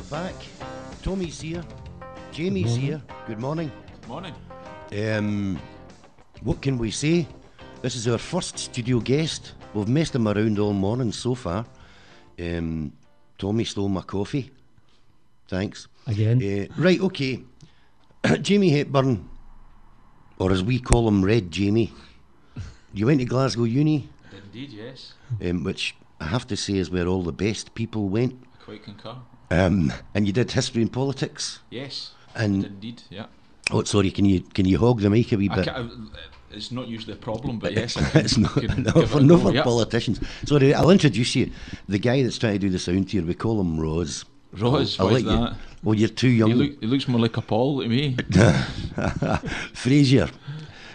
back. Tommy's here. Jamie's here. Good morning. Morning. What can we say? This is our first studio guest. We've messed him around all morning so far. Tommy stole my coffee. Thanks. Again. Right, okay. Jamie Hepburn, or as we call him, Red Jamie. You went to Glasgow Uni? Indeed, yes. Which I have to say is where all the best people went. I quite concur. And you did history and politics? Yes, And indeed, yeah. oh, sorry, can you hog the mic a wee bit? It's not usually a problem, but yes. It's not for politicians. Sorry, I'll introduce you. The guy that's trying to do the sound here, we call him Roz. Roz, I'll why's let that? Well, you're too young. He looks more like a Paul to me. Fraser.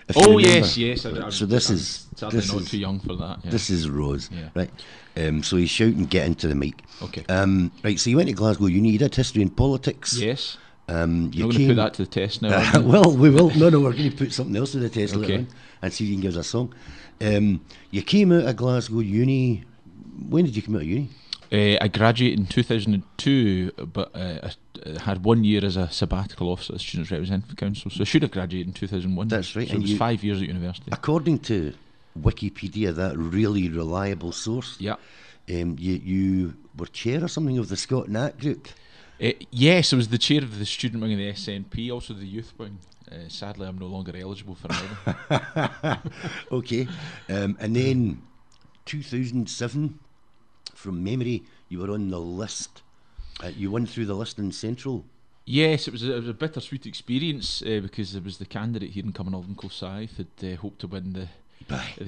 if you Oh, remember. yes. So this is sadly not too young for that. Yeah. This is Rose, Yeah. right? So he's shouting, get into the mic. Okay. Right, so you went to Glasgow Uni, you did history and politics. Yes. You I'm going to came, put that to the test now. aren't we? well, we will. No, we're going to put something else to the test later Okay. on and see if you can give us a song. You came out of Glasgow Uni. When did you come out of uni? I graduated in 2002, but I had 1 year as a sabbatical officer at the Students' Representative Council, so I should have graduated in 2001. That's right, So and it was you- 5 years at university. According to Wikipedia, that really reliable source, Yeah. you were chair or something of the Scott Nat group. Yes, I was the chair of the student wing of the SNP, also the youth wing. Sadly, I'm no longer eligible for either. Okay, and then 2007, from memory, you were on the list. You won through the list in Central. Yes, it was a bittersweet experience because there was the candidate here in Cumbernauld and Kilsyth had hoped to win the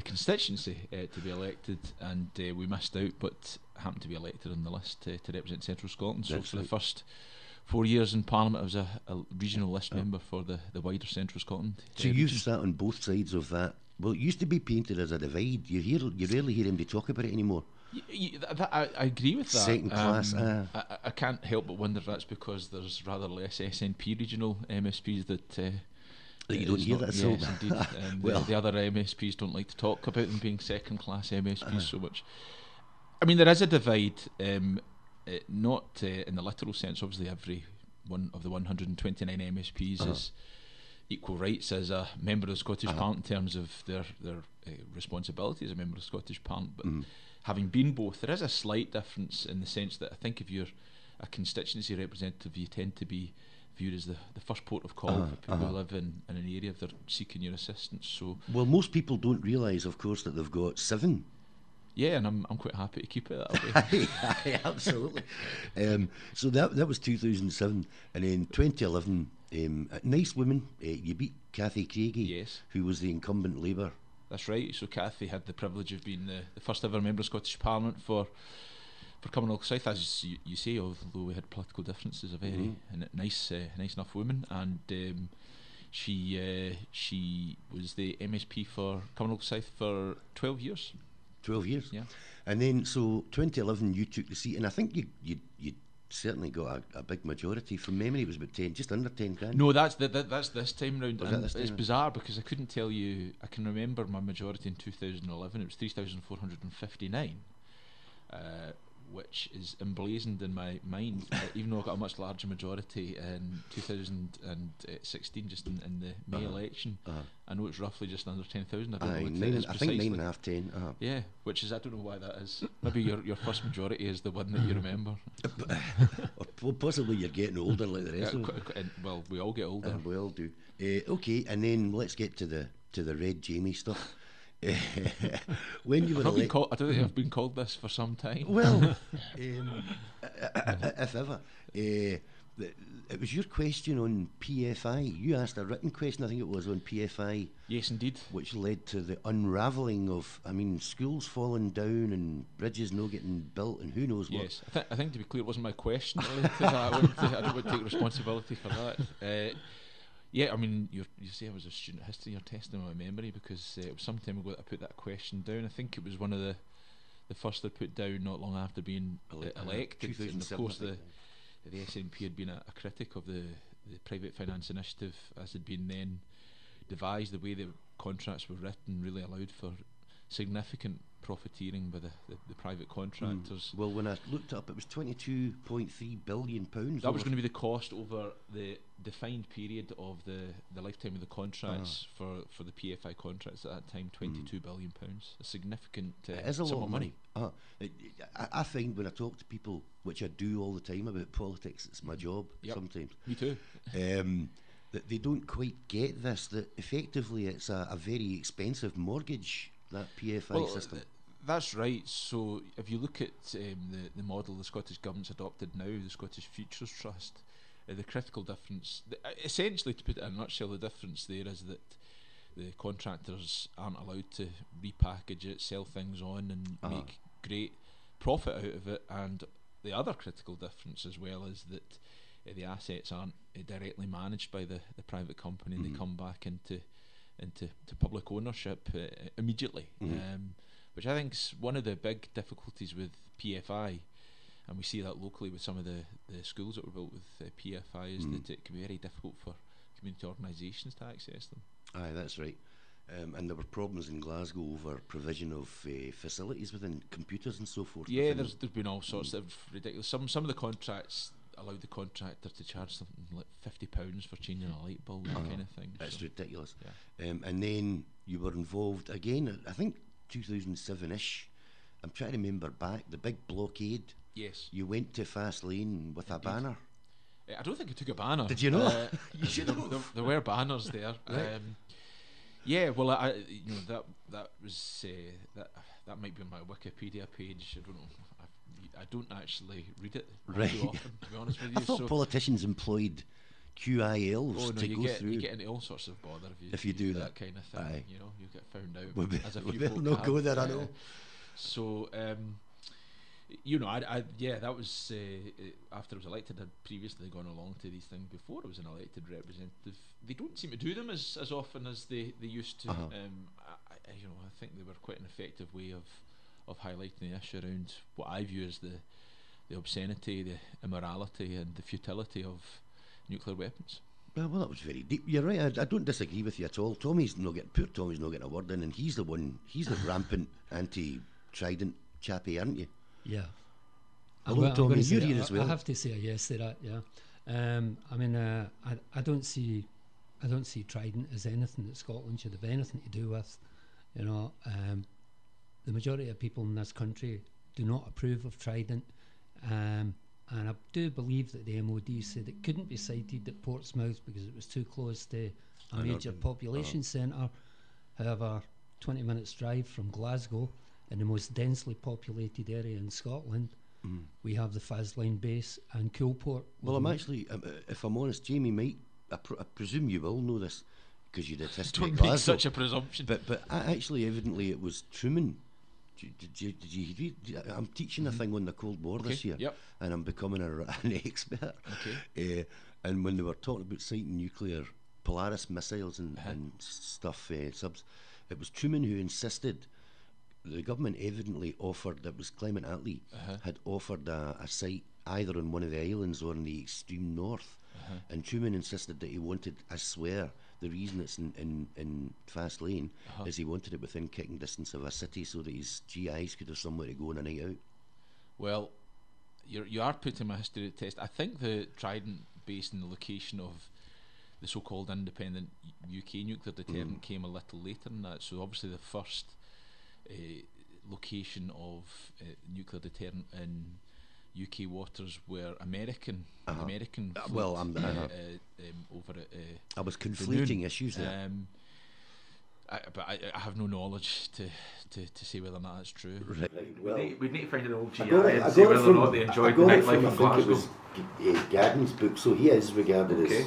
constituency to be elected, and we missed out, but happened to be elected on the list to represent Central Scotland. So That's for right. the first 4 years in Parliament, I was a regional list member for the wider Central Scotland. So you region. sat on both sides of that. Well, it used to be painted as a divide. You rarely hear anybody talk about it anymore. I agree with that. Second class, I can't help but wonder if that's because there's rather less SNP regional MSPs that You don't it's hear not- that so yes, indeed. And Well. the other MSPs don't like to talk about them being second class MSPs so much. I mean, there is a divide, not in the literal sense. Obviously, every one of the 129 MSPs is equal rights as a member of the Scottish Parliament in terms of their responsibility as a member of the Scottish Parliament. But having been both, there is a slight difference in the sense that I think if you're a constituency representative, you tend to be viewed as the first port of call for people who live in an area if they're seeking your assistance. So Well, most people don't realise, of course, that they've got 7. yeah, and I'm quite happy to keep it that way. Aye, absolutely. So that was 2007, and then 2011. A nice woman. You beat Cathy Craigie, Yes. who was the incumbent Labour. That's right. So Cathy had the privilege of being the first ever member of Scottish Parliament for Cumbernauld South, as you say, although we had political differences. A very nice enough woman, and she was the MSP for Cumbernauld South for 12 years. 12 years. Yeah. And then, so 2011, you took the seat, and I think you certainly got a big majority. From memory, it was about 10, just under 10 grand. No, that's this time round. Was that And this time it's round? bizarre because I couldn't tell you. I can remember my majority in 2011. It was 3,459. Which is emblazoned in my mind, even though I got a much larger majority in 2016, just in the May election. I know it's roughly just under 10,000. I don't know what it is I think precisely. 9.5, 10. Yeah, which is, I don't know why that is. Maybe your first majority is the one that you remember. Or possibly you're getting older like the rest of us. Well, we all get older. We all do. Okay, and then let's get to the Red Jamie stuff. When you were I don't elected, think I've been called this for some time. well, if ever, it was your question on PFI. You asked a written question, I think it was, on PFI, Yes, indeed. which led to the unravelling of, schools falling down and bridges no getting built and who knows what. Yes, I think to be clear, it wasn't my question related to that. I don't want to take responsibility for that. Yeah, I mean, you say I was a student of history. You're testing my memory because it was some time ago that I put that question down. I think it was one of the first I put down not long after being elected. And of 2007, course, I the SNP had been a critic of the private finance initiative as had been then devised. The way the contracts were written really allowed for significant profiteering by the private contractors. Well, when I looked up, it was £22.3 billion. That was going to be the cost over the defined period of the lifetime of the contracts for the PFI contracts at that time, £22 billion. A significant it is a sum lot of money. I find when I talk to people, which I do all the time about politics, it's my job sometimes. Me too. That they don't quite get this, that effectively it's a very expensive mortgage, that PFI system. That's right. So if you look at the model the Scottish Government's adopted now, the Scottish Futures Trust, the critical difference, essentially, to put it in a nutshell, the difference there is that the contractors aren't allowed to repackage it, sell things on and make great profit out of it, and the other critical difference as well is that the assets aren't directly managed by the private company, and they come back into public ownership immediately, which I think is one of the big difficulties with PFI, and we see that locally with some of the schools that were built with PFI, is that it can be very difficult for community organisations to access them. Aye, that's right. And there were problems in Glasgow over provision of facilities within computers and so forth. Yeah, there's been all sorts of ridiculous. Some of the contracts allowed the contractor to charge something like £50 for changing a light bulb, that kind of thing. It's ridiculous. Yeah. And then you were involved again, I think 2007-ish. I'm trying to remember back, the big blockade. Yes. You went to Fast Lane with a banner. I don't think I took a banner. Did you not? You should have. There were banners there. Right. Yeah, well, that was that might be on my Wikipedia page. I don't know. I don't actually read it too often, to be honest with you. I thought politicians employed QILs to go through. You get into all sorts of bother if you do that kind of thing. Aye. You know, you get found out. As a few we'll not go there, I know. So, you know, that was after I was elected. I'd previously gone along to these things before I was an elected representative. They don't seem to do them as often as they used to. I think they were quite an effective way of highlighting the issue around what I view as the obscenity, the immorality, and the futility of nuclear weapons. Well, that was very deep. You're right. I don't disagree with you at all. Tommy's not getting a word in, and he's the rampant anti-Trident chappie, aren't you? Yeah. Hello, Tommy. You're here as well. I have to say a yes to that. Yeah. I don't see Trident as anything that Scotland should have anything to do with. You know, the majority of people in this country do not approve of Trident, and I do believe that the MOD said it couldn't be sited at Portsmouth because it was too close to a major population centre. However, 20 minutes drive from Glasgow, in the most densely populated area in Scotland, we have the Faslane base and Coolport. Well, I'm actually, if I'm honest, Jamie might, I presume you will know this because you did history at Glasgow. Don't make such a presumption. But actually, evidently, it was Truman. Did you read? I'm teaching a thing on the Cold War this year, and I'm becoming an expert. Okay. And when they were talking about siting nuclear Polaris missiles and stuff, subs, it was Truman who insisted. The government evidently offered, that was Clement Attlee, had offered a site either on one of the islands or in the extreme north. And Truman insisted that he wanted, I swear, the reason it's in Fast Lane is he wanted it within kicking distance of a city so that his GIs could have somewhere to go on a night out. Well, you are putting my history to the test. I think the Trident based in the location of the so-called independent UK nuclear deterrent came a little later than that. So obviously the first location of nuclear deterrent in UK waters were American fleet, over at I was conflating issues there. But I have no knowledge to say whether or not that's true. Right. Well, we'd need to find an old GI and see whether or not they enjoyed the nightlife in Glasgow. I think it was Gaddon's book, so he is regarded as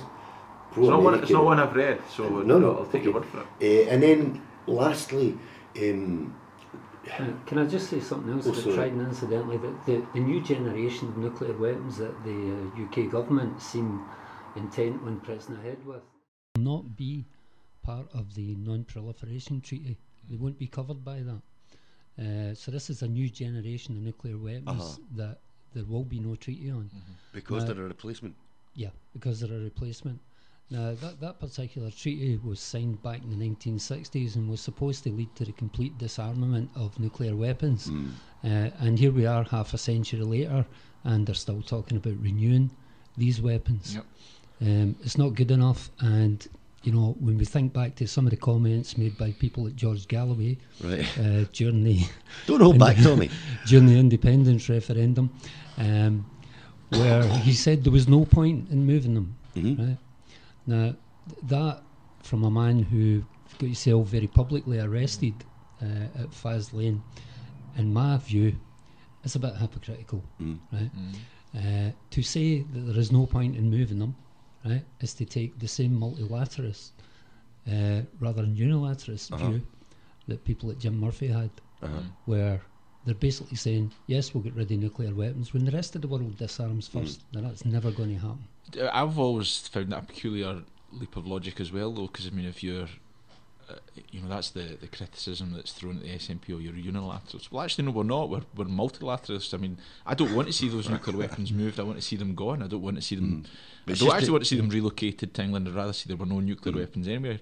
pro-American. It's not one I've read, so no, I'll take your word for it. And then lastly, can I just say something else about Trident, incidentally? That the new generation of nuclear weapons that the UK government seem intent on pressing ahead with will not be part of the non-proliferation treaty. They won't be covered by that. So this is a new generation of nuclear weapons that there will be no treaty on. Because they're a replacement? Yeah, because they're a replacement. Now, that particular treaty was signed back in the 1960s and was supposed to lead to the complete disarmament of nuclear weapons. And here we are half a century later, and they're still talking about renewing these weapons. Yep. It's not good enough, and when we think back to some of the comments made by people like George Galloway during the don't hold back, Tommy, during the independence referendum, where he said there was no point in moving them. Right? Now, that from a man who got himself very publicly arrested at Faz Lane, in my view, is a bit hypocritical. Right? To say that there is no point in moving them, right, is to take the same multilateralist rather than unilateralist view that people like Jim Murphy had, where they're basically saying, yes, we'll get rid of nuclear weapons when the rest of the world disarms first. Now, that's never going to happen. I've always found that a peculiar leap of logic as well, though, because I mean, if you're that's the criticism that's thrown at the SNP, or you're unilateralists. Well, actually, no, we're not. We're multilateralists. I mean, I don't want to see those nuclear weapons moved. I want to see them gone. I don't want to see them. I don't actually want to see them relocated to England. I'd rather see there were no nuclear weapons anywhere.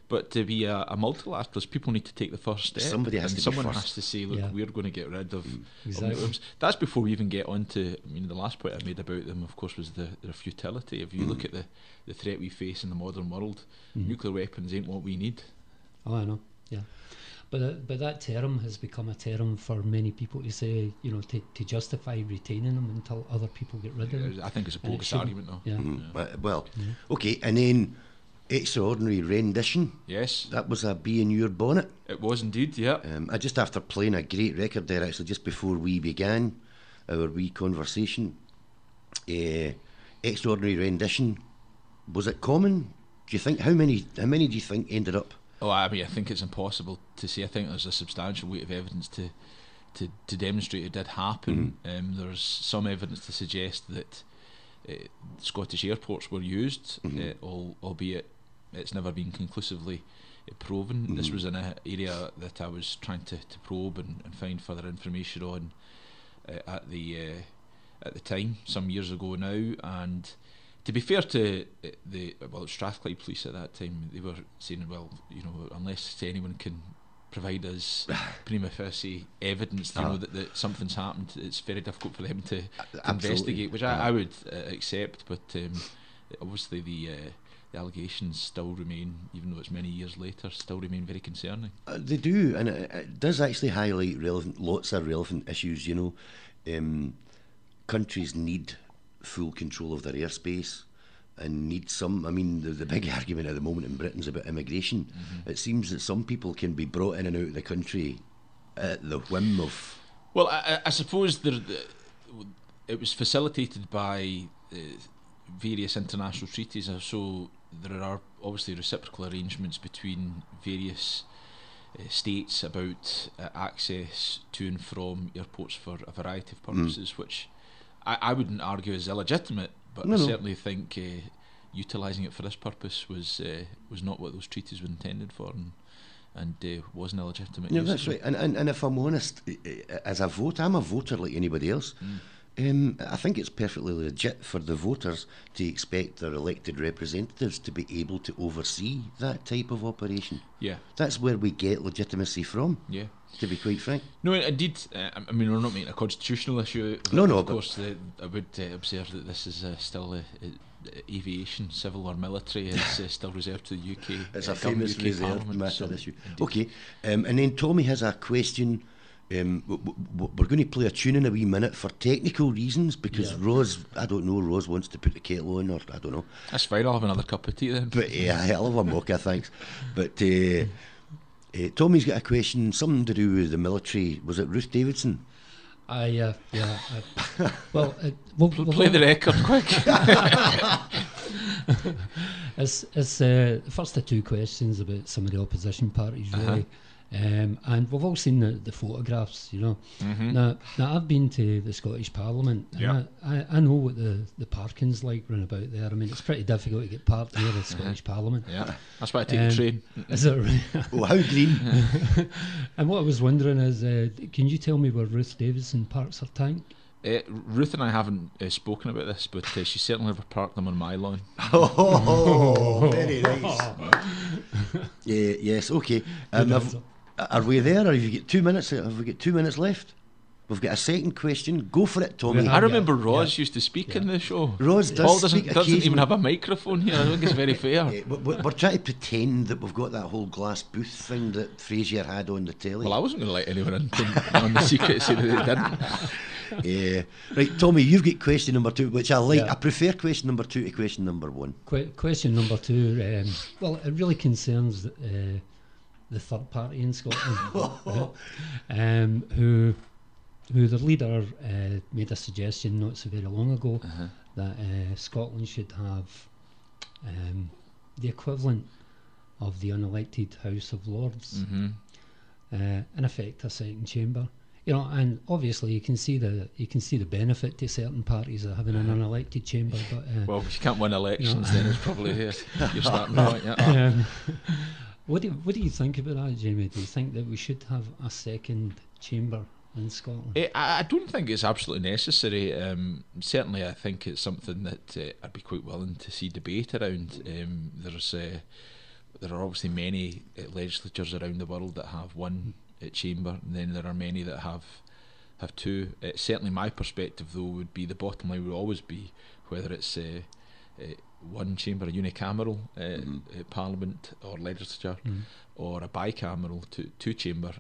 But to be a multilateralist, people need to take the first step. Someone has to say, look, we're going to get rid of exactly. weapons. That's before we even get on to, I mean, the last point I made about them, of course, was their futility. If you look at the threat we face in the modern world, nuclear weapons ain't what we need. Oh, I know, yeah. But that term has become a term for many people to say, to justify retaining them until other people get rid of them. I think it's a bogus argument, though. Yeah. Well, okay, and then extraordinary rendition. Yes. That was a bee in your bonnet. It was indeed, yeah. I just, after playing a great record there, actually, just before we began our wee conversation, extraordinary rendition, was it common? Do you think, how many do you think ended up? Oh, I mean, I think it's impossible to say. I think there's a substantial weight of evidence to demonstrate it did happen. There's some evidence to suggest that Scottish airports were used, albeit it's never been conclusively proven. This was an area that I was trying to probe and find further information on at the time, some years ago now. And to be fair to Strathclyde Police at that time, they were saying, well, unless anyone can provide us prima facie evidence, that something's happened, it's very difficult for them to investigate, which I would accept. But obviously the allegations still remain, even though it's many years later, still remain very concerning. They do, and it does actually highlight lots of relevant issues. Countries need full control of their airspace and need some. I mean, the big argument at the moment in Britain's about immigration. It seems that some people can be brought in and out of the country at the whim of. Well, I suppose it was facilitated by various international treaties, so there are obviously reciprocal arrangements between various states about access to and from airports for a variety of purposes, which I wouldn't argue is illegitimate, but I certainly think utilising it for this purpose was not what those treaties were intended for, and wasn't illegitimate. No, that's right. And if I'm honest, as a voter, I'm a voter like anybody else. I think it's perfectly legit for the voters to expect their elected representatives to be able to oversee that type of operation. Yeah, that's where we get legitimacy from. Yeah, to be quite frank. No, indeed. I mean, we're not making a constitutional issue. No. Of course, I would observe that this is still aviation, civil or military, is still reserved to the UK. It's a famous UK reserved matter issue. Indeed. Okay, and then Tommy has a question. We're going to play a tune in a wee minute for technical reasons, because Rose wants to put the kettle on, or I don't know. That's fine, I'll have another cup of tea then. But a hell of a mocha, thanks. But Tommy's got a question, something to do with the military. Was it Ruth Davidson? Well, we'll play the record quick. It's the first of two questions about some of the opposition parties, really. And we've all seen the photographs, Now I've been to the Scottish Parliament, and I know what the parking's like round about there. I mean, it's pretty difficult to get parked near the Scottish Parliament. Yeah, that's why I take the train. Is it right? Oh, how green! And what I was wondering is, can you tell me where Ruth Davidson parks her tank? Ruth and I haven't spoken about this, but she certainly never parked them on my lawn. Oh, very nice. Yes, okay. Are we there, or have you got 2 minutes? Have we got 2 minutes left? We've got a second question. Go for it, Tommy. I remember Roz used to speak in the show. Roz does Paul speak doesn't even have a microphone here. I don't think it's very fair. We're trying to pretend that we've got that whole glass booth thing that Fraser had on the telly. Well, I wasn't going to let anyone in on the secret to say that they didn't. Right, Tommy, you've got question number 2, which I like. I prefer question number 2 to question number 1. Question number 2, well, it really concerns the third party in Scotland, who the leader made a suggestion not so very long ago that Scotland should have the equivalent of the unelected House of Lords, in effect a second chamber. You know, and obviously you can see the benefit to certain parties of having an unelected chamber. But well, if you can't win elections, then it's probably here. You're starting right. What do you think about that, Jamie? Do you think that we should have a second chamber in Scotland? I don't think it's absolutely necessary. Certainly, I think it's something that I'd be quite willing to see debate around. There are obviously many legislatures around the world that have one chamber, and then there are many that have 2. Certainly, my perspective though would be the bottom line would always be whether it's one chamber, a unicameral parliament or legislature, or a bicameral two chamber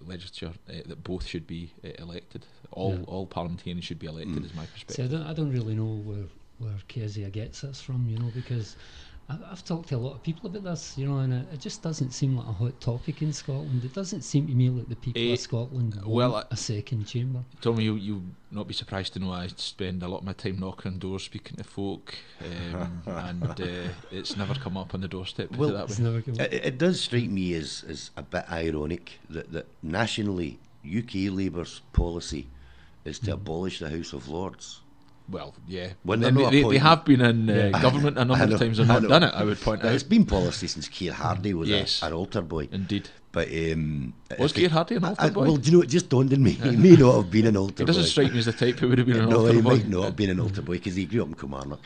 legislature, that both should be elected. All parliamentarians should be elected, is my perspective. So I don't really know where Kezia gets this from, you know, because I've talked to a lot of people about this, you know, and it just doesn't seem like a hot topic in Scotland. It doesn't seem to me like the people of Scotland want a second chamber. Tommy, you'll not be surprised to know I spend a lot of my time knocking on doors, speaking to folk, and it's never come up on the doorstep. Well, it's never come up. It does strike me as a bit ironic that nationally UK Labour's policy is to abolish the House of Lords. Well, yeah. When they have been in government a number of times and not done it, I would point out. It's been policy since Keir Hardie was an altar boy. Indeed. But was Keir Hardie an altar boy? Well, do you know, it just dawned on me. He may not have been an altar boy. He doesn't strike me as the type who would have been an altar boy. No, he might not have been an altar boy because he grew up in Cumbernauld.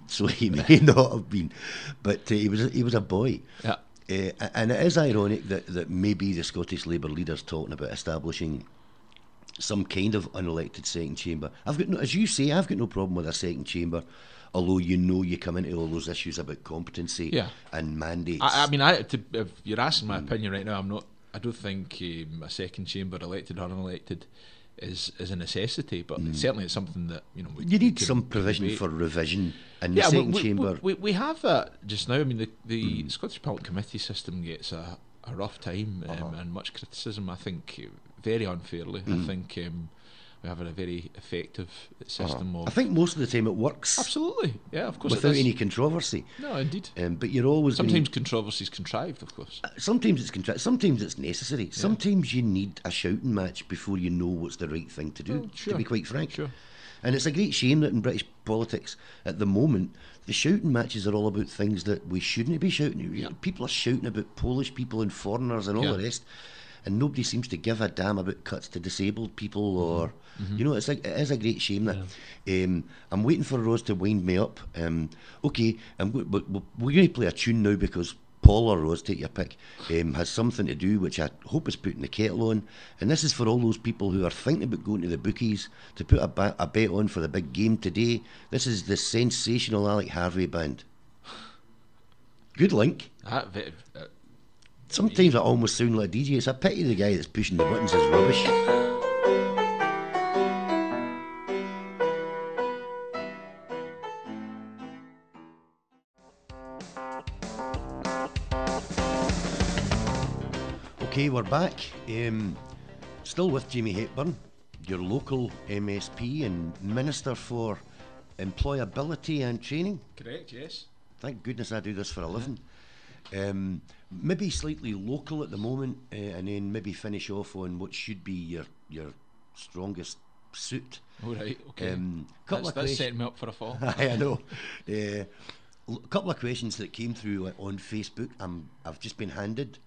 So he may not have been. But he was a boy. Yeah. And it is ironic that maybe the Scottish Labour leader's talking about establishing some kind of unelected second chamber. As you say, I've got no problem with a second chamber, although you come into all those issues about competency and mandates. I mean, if you're asking my opinion right now, I don't think a second chamber, elected or unelected, is a necessity, but certainly it's something that you need some provision for revision in the second chamber. We have that just now. I mean, the Scottish Parliament Committee system gets a rough time and much criticism, I think, very unfairly. I think we have a very effective system. I think most of the time it works. Absolutely, yeah, of course, without any controversy. No, indeed. But you're always sometimes controversy is contrived, of course. Sometimes it's contrived. Sometimes it's necessary. Yeah. Sometimes you need a shouting match before you know what's the right thing to do. Well, sure. To be quite frank. Sure. And it's a great shame that in British politics at the moment the shouting matches are all about things that we shouldn't be shouting. Yeah. People are shouting about Polish people and foreigners and all the rest. And nobody seems to give a damn about cuts to disabled people or, it is a great shame that. I'm waiting for Rose to wind me up. Okay, we're going to play a tune now because Paul or Rose, take your pick, has something to do which I hope is putting the kettle on. And this is for all those people who are thinking about going to the bookies to put a bet on for the big game today. This is the sensational Alec Harvey band. Good link. Sometimes I almost sound like a DJ. It's a pity the guy that's pushing the buttons is rubbish. Okay, we're back. Still with Jamie Hepburn, your local MSP and Minister for Employability and Training. Correct, yes. Thank goodness I do this for a living. Maybe slightly local at the moment, and then maybe finish off on what should be your strongest suit. All right, okay. That's setting me up for a fall. I know. A couple of questions that came through on Facebook. I've just been handed.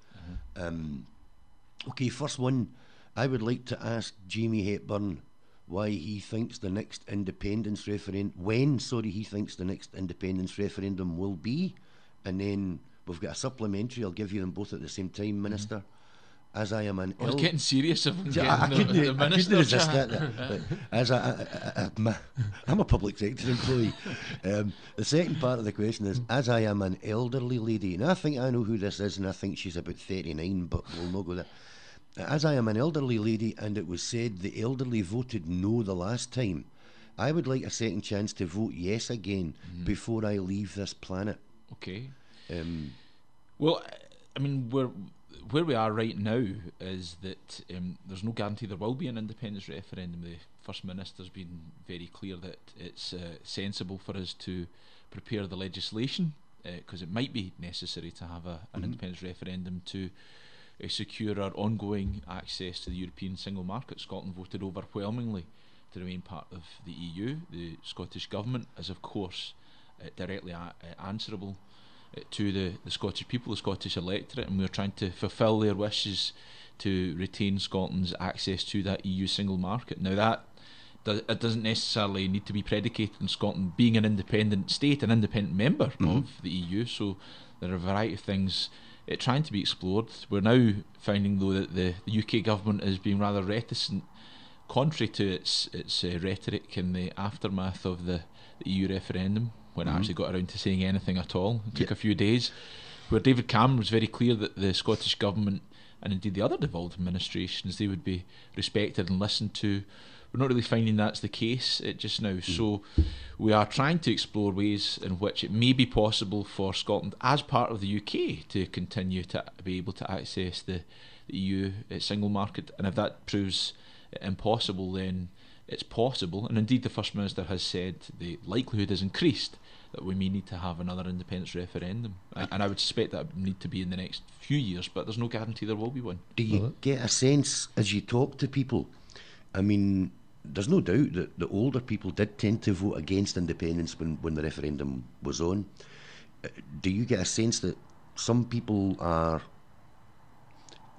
Okay, first one. I would like to ask Jamie Hepburn why he thinks the next independence referendum, he thinks the next independence referendum will be. And then we've got a supplementary, I'll give you them both at the same time, Minister. As I am an it's getting serious if I'm I getting the couldn't minister resist chat. that. As I'm a public sector employee. The second part of the question is, as I am an elderly lady, and I think I know who this is, and I think she's about 39, but we'll not go there. As I am an elderly lady, and it was said the elderly voted no the last time, I would like a second chance to vote yes again before I leave this planet. Okay. Well, I mean, where we are right now is that there's no guarantee there will be an independence referendum. The First Minister's been very clear that it's sensible for us to prepare the legislation, because it might be necessary to have an independence referendum to secure our ongoing access to the European single market. Scotland voted overwhelmingly to remain part of the EU. The Scottish Government is, of course, directly answerable to the Scottish people, the Scottish electorate, and we're trying to fulfil their wishes to retain Scotland's access to that EU single market. Now, it doesn't necessarily need to be predicated on Scotland being an independent state, an independent member of the EU, so there are a variety of things trying to be explored. We're now finding, though, that the UK government is being rather reticent, contrary to its rhetoric in the aftermath of the EU referendum, when it actually got around to saying anything at all. It took a few days, where David Cameron was very clear that the Scottish Government, and indeed the other devolved administrations, they would be respected and listened to. We're not really finding that's the case just now. So we are trying to explore ways in which it may be possible for Scotland, as part of the UK, to continue to be able to access the EU single market. And if that proves impossible, then it's possible, and indeed the First Minister has said the likelihood is increased that we may need to have another independence referendum, and I would suspect that would need to be in the next few years, but there's no guarantee there will be one. Do you get a sense as you talk to people? I mean, there's no doubt that the older people did tend to vote against independence when the referendum was on. Do you get a sense that some people are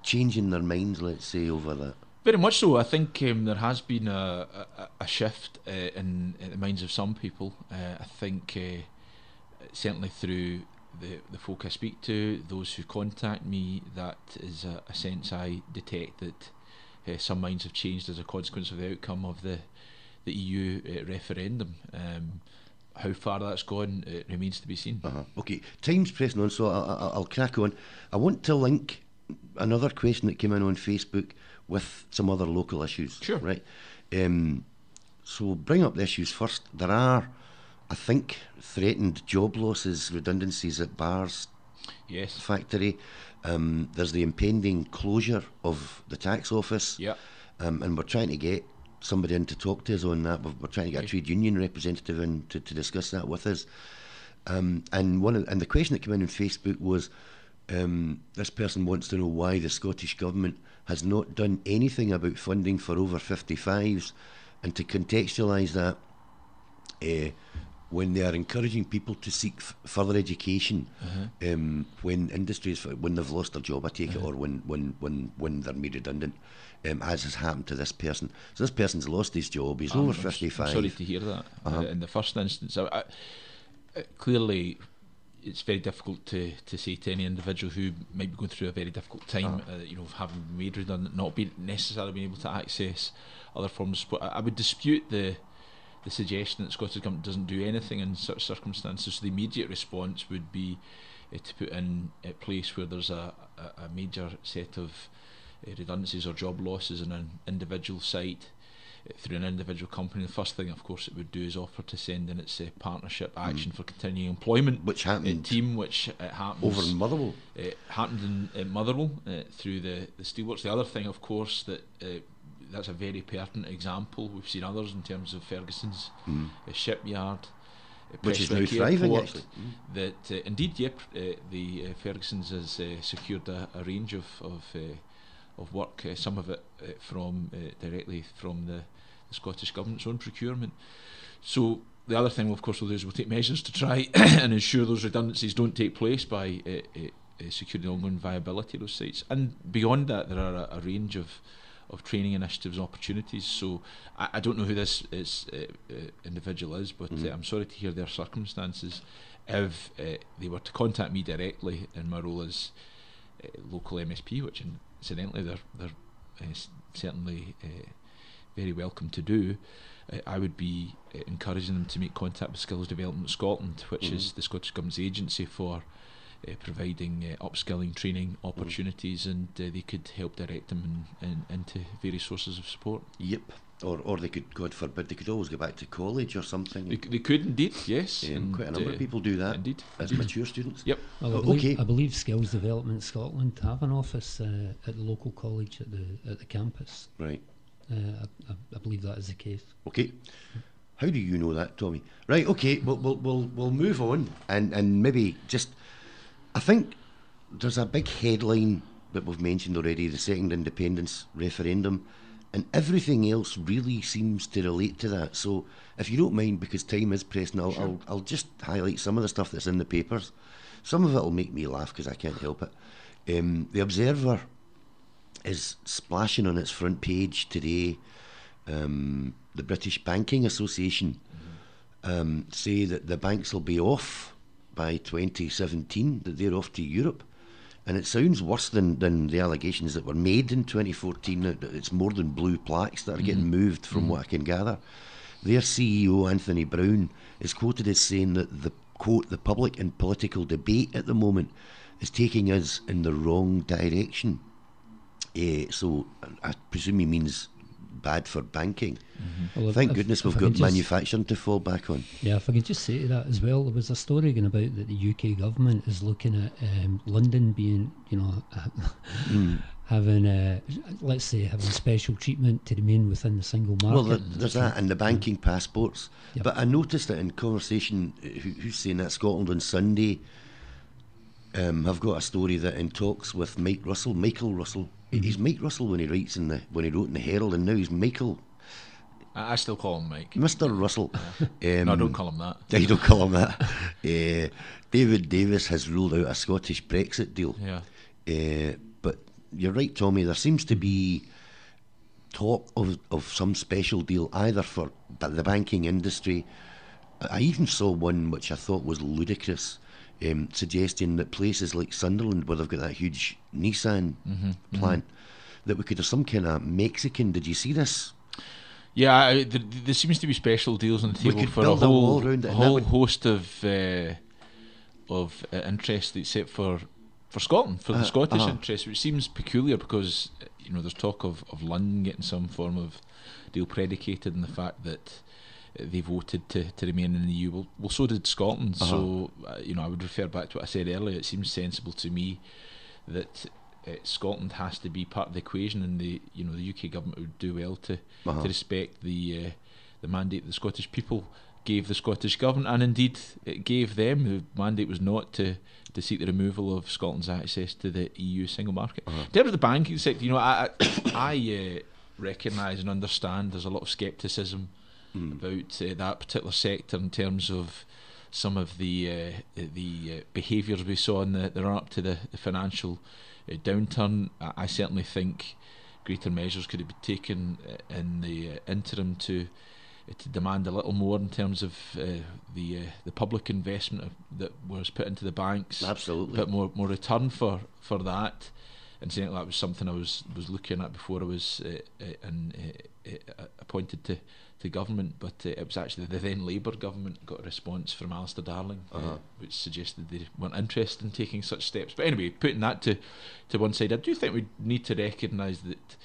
changing their minds, let's say, over that? Very much so. I think there has been a shift in the minds of some people. I think certainly through the folk I speak to, those who contact me, that is a sense I detect that some minds have changed as a consequence of the outcome of the EU referendum. How far that's gone, it remains to be seen. Okay, time's pressing on, so I'll crack on. I want to link another question that came in on Facebook with some other local issues. Sure. Right. So bring up the issues first. There are, I think, threatened job losses, redundancies at Bars factory. There's the impending closure of the tax office. Yeah. And we're trying to get somebody in to talk to us on that. We're trying to get a trade union representative in to discuss that with us. And the question that came in on Facebook was, this person wants to know why the Scottish Government has not done anything about funding for over 55s, and to contextualise that, when they are encouraging people to seek further education, when they've lost their job, I take it, or when they're made redundant, as has happened to this person. So this person's lost his job, he's over 55. I'm sorry to hear that. In the first instance, clearly it's very difficult to say to any individual who might be going through a very difficult time, having been made redundant, not necessarily being able to access other forms of support. I would dispute the suggestion that the Scottish Government doesn't do anything in such circumstances. So the immediate response would be to put in a place where there's a major set of redundancies or job losses in an individual site through an individual company. The first thing, of course, it would do is offer to send in its partnership action for continuing employment, which happened team, which happens over in Motherwell. It happened in Motherwell through the steelworks. The other thing, of course, that's a very pertinent example. We've seen others in terms of Ferguson's shipyard, which is now thriving, actually. That indeed, the Ferguson's has secured a range of work, some of it directly from the Scottish Government's own procurement. So the other thing, of course, we'll do is we'll take measures to try and ensure those redundancies don't take place by securing the ongoing viability of those sites. And beyond that, there are a range of training initiatives and opportunities. So I don't know who this individual is, but I'm sorry to hear their circumstances. If they were to contact me directly in my role as local MSP, which incidentally they're certainly very welcome to do, I would be encouraging them to make contact with Skills Development Scotland, which is the Scottish Government's agency for providing upskilling training opportunities, and they could help direct them into various sources of support. Yep. Or they could, God forbid, they could always go back to college or something. They could indeed, yes. And quite a number of people do that indeed. as mature students. Yep. Well, I believe Skills Development Scotland have an office at the local college at the campus. Right. I believe that is the case. Okay. How do you know that, Tommy? Right. Okay. We'll move on and maybe just. I think there's a big headline that we've mentioned already: the second independence referendum. And everything else really seems to relate to that. So, if you don't mind, because time is pressing, I'll just highlight some of the stuff that's in the papers. Some of it will make me laugh because I can't help it. The Observer is splashing on its front page today. The British Banking Association say that the banks will be off by 2017, that they're off to Europe. And it sounds worse than the allegations that were made in 2014. It's more than blue plaques that are getting moved, from what I can gather. Their CEO, Anthony Brown, is quoted as saying that the, quote, the public and political debate at the moment is taking us in the wrong direction. So I presume he means bad for banking. Well, Thank goodness we've got manufacturing to fall back on. Yeah, if I could just say to that as well, there was a story going about that the UK government is looking at London being, having, let's say, having special treatment to remain within the single market. Well, there's that, and the banking passports. Yep. But I noticed that in conversation, who's saying that, Scotland on Sunday, have got a story that in talks with Michael Russell. He's Mike Russell when he wrote in the Herald, and now he's Michael. I still call him Mike. Mr. Russell. No, I don't call him that. You don't call him that. David Davis has ruled out a Scottish Brexit deal. Yeah. But you're right, Tommy, there seems to be talk of some special deal either for the banking industry. I even saw one which I thought was ludicrous, suggesting that places like Sunderland, where they've got that huge Nissan plant, that we could have some kind of Mexican. Did you see this? Yeah, there seems to be special deals on the table for a whole host of interest, except for Scotland, for the Scottish interest, which seems peculiar because there's talk of London getting some form of deal predicated on the fact that they voted to remain in the EU. Well, so did Scotland. So I would refer back to what I said earlier. It seems sensible to me that Scotland has to be part of the equation, and the UK government would do well to respect the mandate the Scottish people gave the Scottish government, and indeed it gave them. The mandate was not to seek the removal of Scotland's access to the EU single market. In terms of the banking sector, I recognise and understand there's a lot of scepticism about that particular sector in terms of some of the behaviours we saw in the run up to the financial downturn. I certainly think greater measures could have been taken in the interim to demand a little more in terms of the public investment that was put into the banks. Absolutely, a bit more return for that. And saying that was something I was looking at before I was appointed to government, but it was actually the then Labour government got a response from Alistair Darling, which suggested they weren't interested in taking such steps. But anyway, putting that to one side, I do think we need to recognise that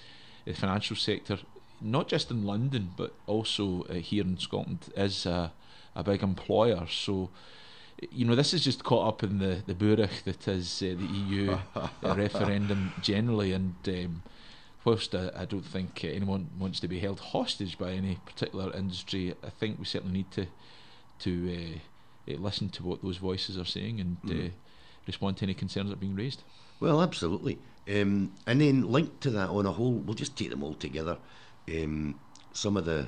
the financial sector, not just in London but also here in Scotland, is a big employer. So this is just caught up in the burach that is the EU referendum generally, and whilst I don't think anyone wants to be held hostage by any particular industry, I think we certainly need to listen to what those voices are saying and respond to any concerns that are being raised. Well, absolutely. And then linked to that on a whole, we'll just take them all together. Some of the,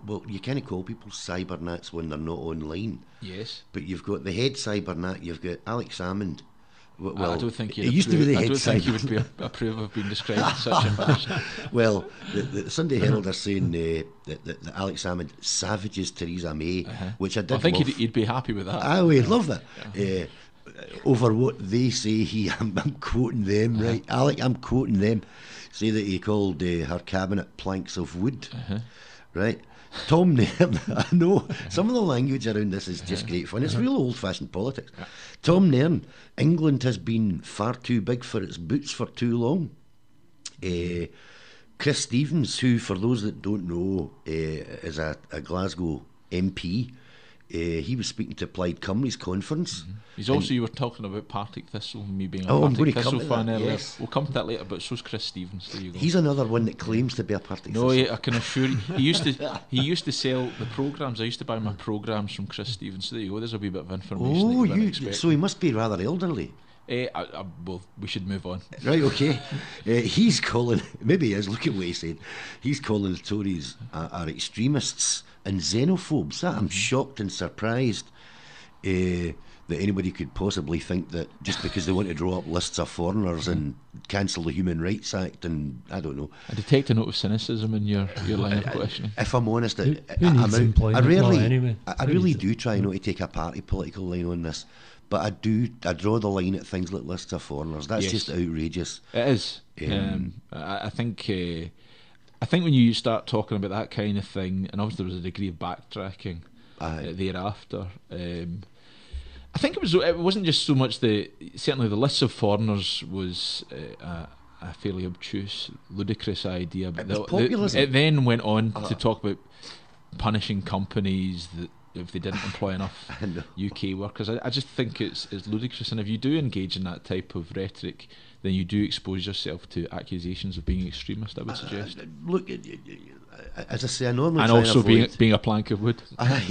well, you kind of call people cybernats when they're not online. Yes. But you've got the head cybernat, you've got Alex Salmond, Well, I don't think it used to be the I head don't think you side. would approve of being described in such a fashion. Well, the Sunday Herald are saying that Alex Salmond savages Theresa May, which I did I think love. he'd be happy with that. I would love that. Over what they say, I'm quoting them, right? Alec, I'm quoting them. Say that he called her cabinet planks of wood, right? Tom Nairn, I know some of the language around this is just great fun. It's real old-fashioned politics. Tom Nairn, England has been far too big for its boots for too long. Chris Stevens, who, for those that don't know, is a Glasgow MP. He was speaking to Plaid Cymru's conference. He's also, you were talking about Partick Thistle, me being a I'm Partick going to Thistle come to fan that, earlier. yes. We'll come to that later, but so's Chris Stevens. There you go. He's another one that claims to be a Partick No, Thistle. I can assure you, he used to sell the programmes. I used to buy my programmes from Chris Stevens. So there you go. There's a wee bit of information. Oh, that you weren't expecting. so he must be rather elderly. Well, we should move on. Right, okay. He's calling, maybe he is, look at what he said. He's calling the Tories are extremists and xenophobes. I'm shocked and surprised that anybody could possibly think that just because they want to draw up lists of foreigners and cancel the Human Rights Act, and I don't know. I detect a note of cynicism in your line of questioning. If I'm honest, Who needs employment law anyway? I really do try not to take a party political line on this, but I draw the line at things like lists of foreigners. That's Yes. just outrageous. It is. I think when you start talking about that kind of thing, and obviously there was a degree of backtracking thereafter. I think it wasn't just so much certainly the lists of foreigners was a fairly obtuse, ludicrous idea, but it then went on to talk about punishing companies that if they didn't employ enough UK workers. I just think it's ludicrous, and if you do engage in that type of rhetoric, then you do expose yourself to accusations of being extremist, I would suggest. Look, as I say, I normally And try also and being a plank of wood.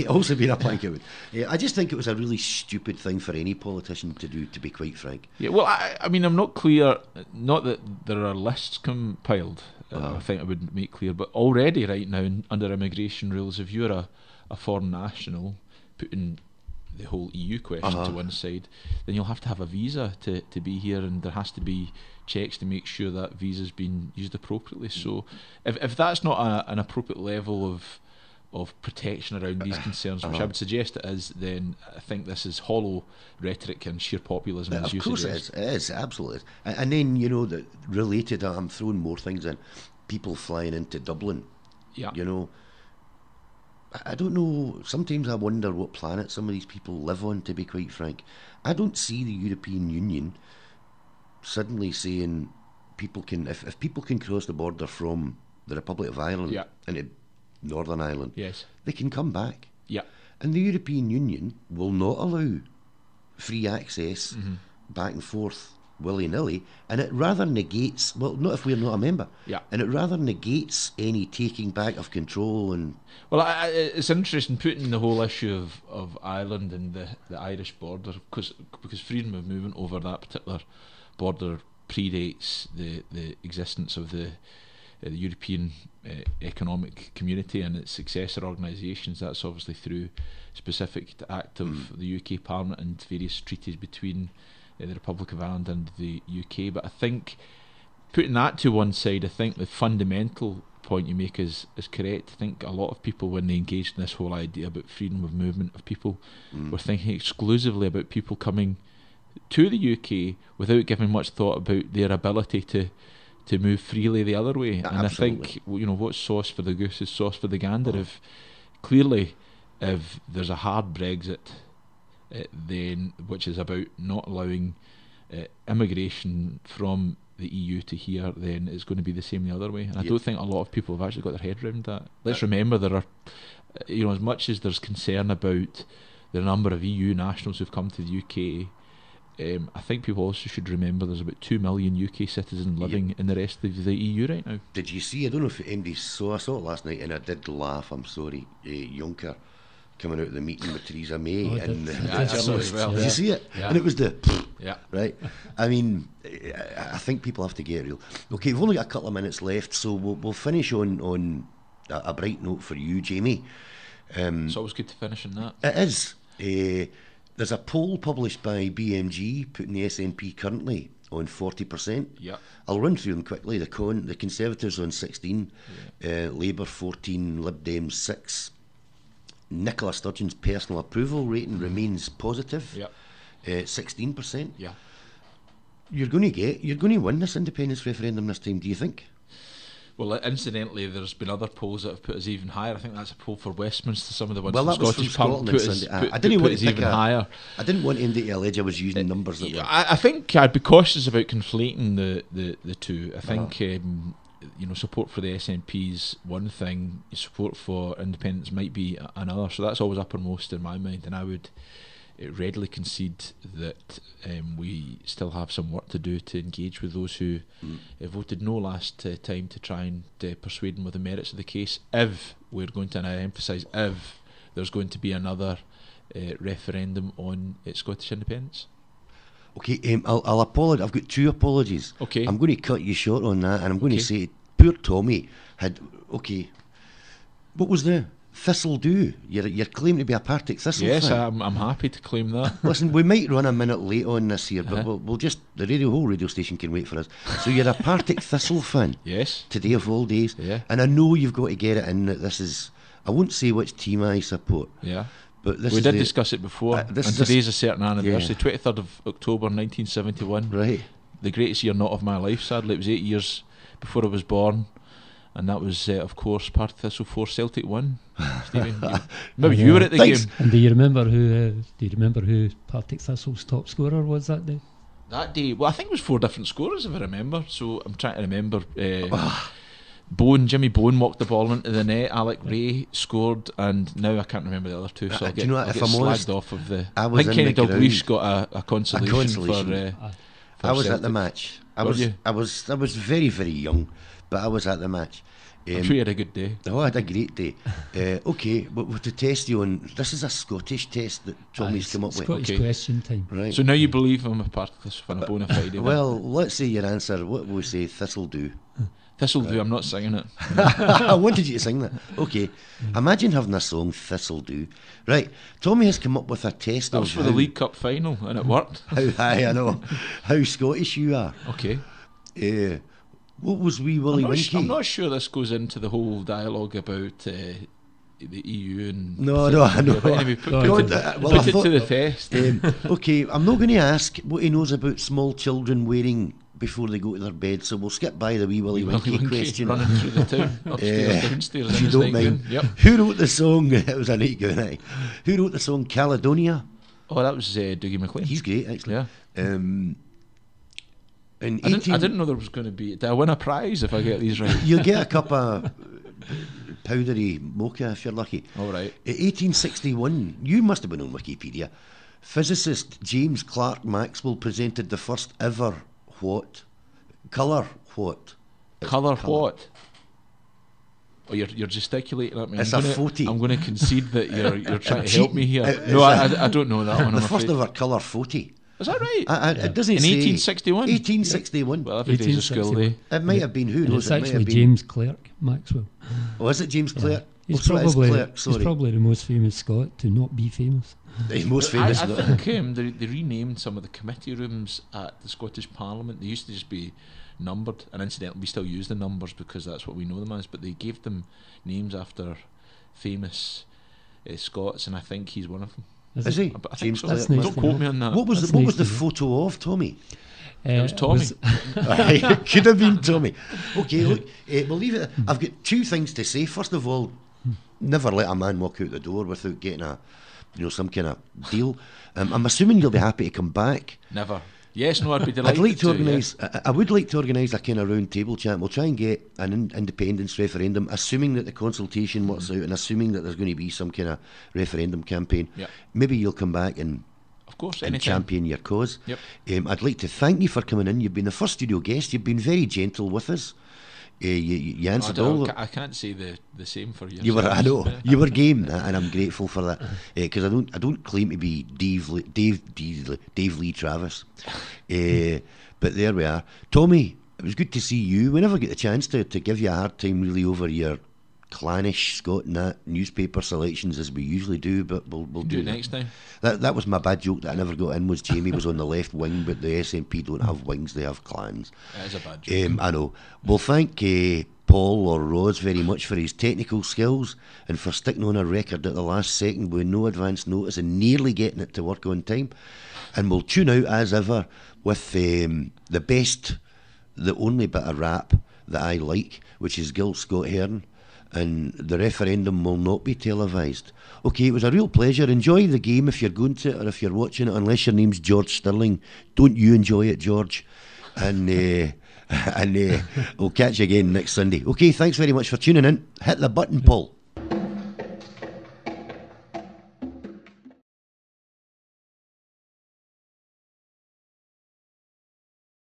also being a plank of wood. Yeah, I just think it was a really stupid thing for any politician to do, to be quite frank. Yeah, well, I mean, I'm not clear, not that there are lists compiled, I think I would make clear, but already right now, under immigration rules, if you're a foreign national, putting the whole EU question to one side, then you'll have to have a visa to be here, and there has to be checks to make sure that visa's been used appropriately. So if that's not an appropriate level of protection around these concerns, which I would suggest it is, then I think this is hollow rhetoric and sheer populism, as you suggest. Of course it is, absolutely. And then, that related, I'm throwing more things in, people flying into Dublin. Yeah. I don't know, sometimes I wonder what planet some of these people live on, to be quite frank. I don't see the European Union suddenly saying people can, if people can cross the border from the Republic of Ireland into Northern Ireland, yes, they can come back. Yeah. And the European Union will not allow free access back and forth willy-nilly, and it rather negates, well, not if we're not a member, and it rather negates any taking back of control. And well, it's interesting putting the whole issue of Ireland and the Irish border, because freedom of movement over that particular border predates the existence of the European Economic Community and its successor organisations. That's obviously through specific act of the UK Parliament and various treaties between the Republic of Ireland and the UK. But I think, putting that to one side, I think the fundamental point you make is correct. I think a lot of people, when they engaged in this whole idea about freedom of movement of people, were thinking exclusively about people coming to the UK without giving much thought about their ability to move freely the other way. And Absolutely. I think, what's sauce for the goose is sauce for the gander. If there's a hard Brexit, then which is about not allowing immigration from the EU to here, then it's going to be the same the other way. And I don't think a lot of people have actually got their head around that. Let's remember there are, as much as there's concern about the number of EU nationals who've come to the UK, I think people also should remember there's about 2 million UK citizens living in the rest of the EU right now. did you see, I don't know if MD saw, I saw it last night and I did laugh, I'm sorry, Juncker coming out of the meeting with Theresa May and the journalists. Did you see it? Yeah. And it was Yeah. right? I mean, I think people have to get real. Okay, we've only got a couple of minutes left, so we'll finish on a bright note for you, Jamie. It's always good to finish on that. It is. There's a poll published by BMG putting the SNP currently on 40%. Yeah. I'll run through them quickly. The Conservatives on 16, Labour 14, Lib Dems 6. Nicola Sturgeon's personal approval rating remains positive. Yeah. 16%. Yeah. You're going to win this independence referendum this time, do you think? Well, incidentally, there's been other polls that have put us even higher. I think that's a poll for Westminster. Some of the ones Well, from that was Scottish from Parliament Scotland. put I didn't want us to even higher. I didn't want him to allege I was using numbers that were... I think I'd be cautious about conflating the two. I think support for the SNP is one thing, support for independence might be another. So that's always uppermost in my mind, and I would readily concede that we still have some work to do to engage with those who voted no last time, to try and persuade them with the merits of the case, if we're going to, and I emphasise if there's going to be another referendum on Scottish independence. Okay, I'll apologise. I've got two apologies. Okay. I'm going to cut you short on that, and I'm going to say, poor Tommy had... Okay, what was the... Thistle do? You're claiming to be a Partick Thistle yes, fan. I'm happy to claim that. Listen, we might run a minute late on this here, but we'll just... The whole radio station can wait for us. So you're a Partick Thistle fan? Yes. Today of all days? Yeah. And I know you've got to get it in that this is... I won't say which team I support. Yeah. But this we is did discuss it before, and today's a certain anniversary, 23rd of October 1971. Right. The greatest year not of my life, sadly. It was 8 years before I was born, and that was, of course, Partick Thistle 4, Celtic 1. Stephen, maybe you were at the game. And do you remember who Partick Thistle's top scorer was that day? That day, well, I think it was 4 different scorers, if I remember. So I'm trying to remember. Jimmy Bone walked the ball into the net. Alec Ray scored, and now I can't remember the other two. So I'll get slagged off of the. I think Kenny Dalglish got a consolation for. I was at the match. I was very, very young, but I was at the match. I'm sure you had a good day. Oh, I had a great day. Okay, but to test you on, this is a Scottish test that Tommy's come up with. Scottish question time. Right. So now you believe I'm a part of this fan, a bona fide. Well, let's say your answer. What will we say? Thistle do. Thistle do. I'm not singing it. I wanted you to sing that. Okay. Imagine having a song, Thistle do. Right. Tommy has come up with a test. That was for the League Cup final, and it worked. How high, I know. How Scottish you are. Okay. What was Wee Willie Winkie? I'm not sure this goes into the whole dialogue about the EU and... No, I know. But anyway, put it to the test. Okay, I'm not going to ask what he knows about small children wearing before they go to their bed, so we'll skip by the Wee Willie Winkie question. Running through the town, upstairs, downstairs. If you don't mind. Yep. Who wrote the song? It was a nightgown, aye. Who wrote the song Caledonia? Oh, that was Dougie MacLean. He's great, actually. Yeah. I didn't know there was going to be... Did I win a prize if I get these right? You'll get a cup of powdery mocha if you're lucky. All right. 1861, you must have been on Wikipedia. Physicist James Clerk Maxwell presented the first ever what? Colour what? Colour what? Oh, you're gesticulating at me. It's a 40. I'm going to concede that you're trying to help me here. No, I don't know that one. The first ever colour 40. Is that right? It doesn't in say 1861. 1861. Well, every day's a school day. It might have been who knows. It's actually James Clerk Maxwell. Oh, is it James Clerk? He's probably the most famous Scot to not be famous. He's most famous. I think they renamed some of the committee rooms at the Scottish Parliament. They used to just be numbered, and incidentally we still use the numbers because that's what we know them as, but they gave them names after famous Scots, and I think he's one of them. Is he? James Clerk. Don't quote me on that. What was the photo of Tommy? It was Tommy. It could have been Tommy. Okay, look, we'll leave it. I've got two things to say. First of all, never let a man walk out the door without getting some kind of deal. I'm assuming you'll be happy to come back. Never. Yes, no, I'd be delighted. I would like to organise a kind of round table chat. We'll try and get an independence referendum, assuming that the consultation works out and assuming that there's going to be some kind of referendum campaign. Yep. Maybe you'll come back and champion your cause. Yep. I'd like to thank you for coming in. You've been the first studio guest. You've been very gentle with us. You answered all. I can't say the same for you. I know. You were game, and I'm grateful for that. Because I don't claim to be Dave Lee Travis. But there we are. Tommy, it was good to see you. We never get the chance to give you a hard time really over your clannish, Scott, and that newspaper selections as we usually do, but we'll Do do it that. next time. That was my bad joke that I never got in, was Jamie was on the left wing, but the SNP don't have wings, they have clans. That is a bad joke. I know. We'll thank Paul or Roz very much for his technical skills and for sticking on a record at the last second with no advance notice and nearly getting it to work on time. And we'll tune out as ever with the best, the only bit of rap that I like, which is Gil Scott Hearn. And the referendum will not be televised. Okay, it was a real pleasure. Enjoy the game if you're going to it, or if you're watching it, unless your name's George Stirling. Don't you enjoy it, George. And we'll catch you again next Sunday. Okay, thanks very much for tuning in. Hit the button, Paul.